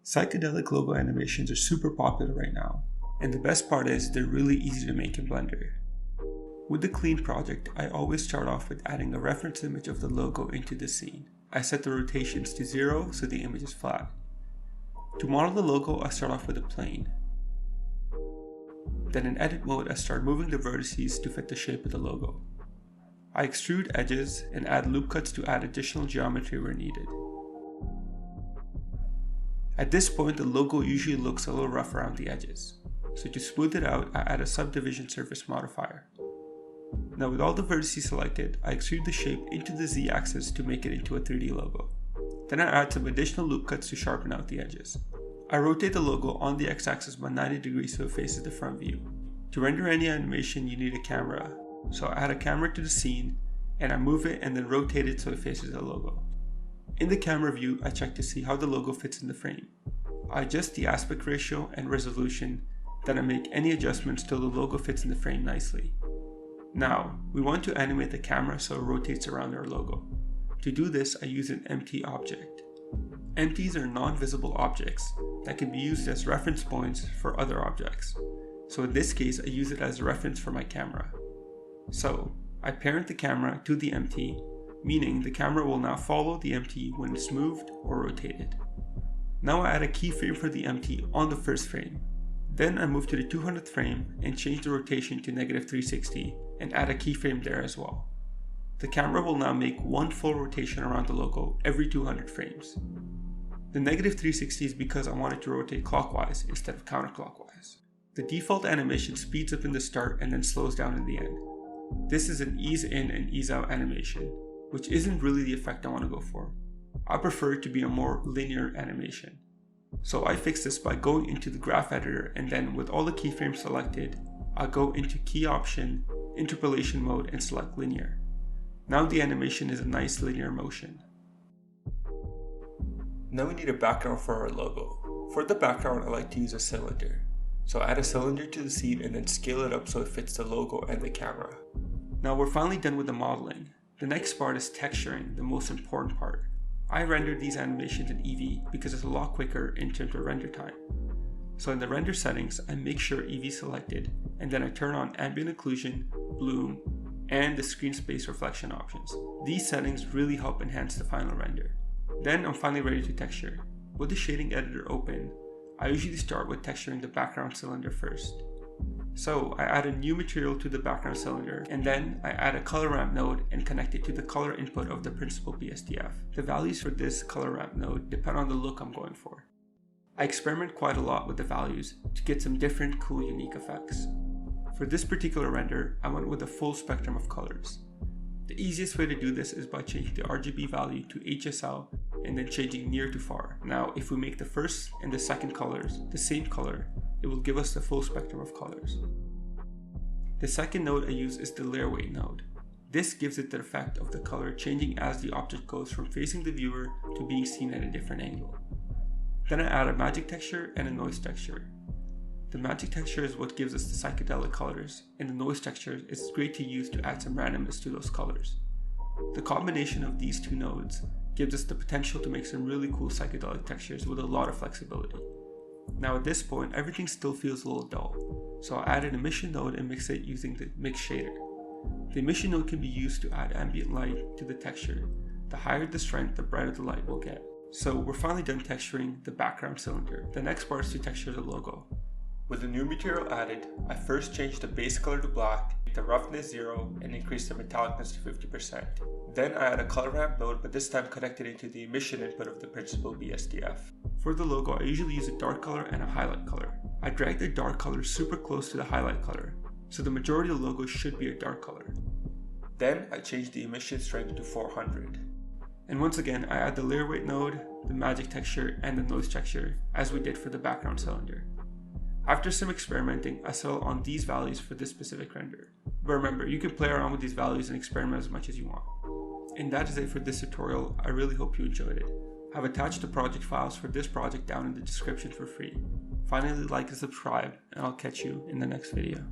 Psychedelic logo animations are super popular right now, and the best part is they're really easy to make in Blender. With the clean project, I always start off with adding a reference image of the logo into the scene. I set the rotations to 0 so the image is flat. To model the logo, I start off with a plane. Then in edit mode, I start moving the vertices to fit the shape of the logo. I extrude edges and add loop cuts to add additional geometry where needed. At this point, the logo usually looks a little rough around the edges. So to smooth it out, I add a subdivision surface modifier. Now with all the vertices selected, I extrude the shape into the Z-axis to make it into a 3D logo. Then I add some additional loop cuts to sharpen out the edges. I rotate the logo on the X-axis by 90 degrees so it faces the front view. To render any animation, you need a camera. So I add a camera to the scene, and I move it and then rotate it so it faces the logo. In the camera view, I check to see how the logo fits in the frame. I adjust the aspect ratio and resolution, then I make any adjustments till the logo fits in the frame nicely. Now, we want to animate the camera so it rotates around our logo. To do this, I use an empty object. Empties are non-visible objects that can be used as reference points for other objects. So in this case, I use it as a reference for my camera. So, I parent the camera to the empty, meaning the camera will now follow the empty when it's moved or rotated. Now I add a keyframe for the empty on the first frame. Then I move to the 200th frame and change the rotation to -360 and add a keyframe there as well. The camera will now make one full rotation around the logo every 200 frames. The -360 is because I want it to rotate clockwise instead of counterclockwise. The default animation speeds up in the start and then slows down in the end. This is an ease in and ease out animation, which isn't really the effect I want to go for. I prefer it to be a more linear animation. So I fix this by going into the graph editor, and then with all the keyframes selected, I'll go into key option, interpolation mode, and select linear. Now the animation is a nice linear motion. Now we need a background for our logo. For the background, I like to use a cylinder. So add a cylinder to the scene and then scale it up so it fits the logo and the camera. Now we're finally done with the modeling. The next part is texturing, the most important part. I rendered these animations in Eevee because it's a lot quicker in terms of render time. So in the render settings, I make sure Eevee is selected, and then I turn on ambient occlusion, bloom, and the screen space reflection options. These settings really help enhance the final render. Then I'm finally ready to texture. With the shading editor open, I usually start with texturing the background cylinder first. So I add a new material to the background cylinder, and then I add a color ramp node and connect it to the color input of the principal BSDF. The values for this color ramp node depend on the look I'm going for. I experiment quite a lot with the values to get some different cool unique effects. For this particular render, I went with a full spectrum of colors. The easiest way to do this is by changing the RGB value to HSL and then changing near to far. Now, if we make the first and the second colors the same color, it will give us the full spectrum of colors. The second node I use is the layer weight node. This gives it the effect of the color changing as the object goes from facing the viewer to being seen at a different angle. Then I add a magic texture and a noise texture. The magic texture is what gives us the psychedelic colors, and the noise texture is great to use to add some randomness to those colors. The combination of these two nodes gives us the potential to make some really cool psychedelic textures with a lot of flexibility. Now at this point, everything still feels a little dull, so I'll add an emission node and mix it using the mix shader. The emission node can be used to add ambient light to the texture. The higher the strength, the brighter the light will get. So we're finally done texturing the background cylinder. The next part is to texture the logo. With the new material added, I first changed the base color to black, make the roughness 0, and increase the metallicness to 50%. Then I add a color ramp node, but this time connected into the emission input of the principal BSDF. For the logo, I usually use a dark color and a highlight color. I drag the dark color super close to the highlight color, so the majority of the logo should be a dark color. Then I change the emission strength to 400. And once again, I add the layer weight node, the magic texture, and the noise texture, as we did for the background cylinder. After some experimenting, I settle on these values for this specific render. But remember, you can play around with these values and experiment as much as you want. And that is it for this tutorial. I really hope you enjoyed it. I've attached the project files for this project down in the description for free. Finally, like and subscribe, and I'll catch you in the next video.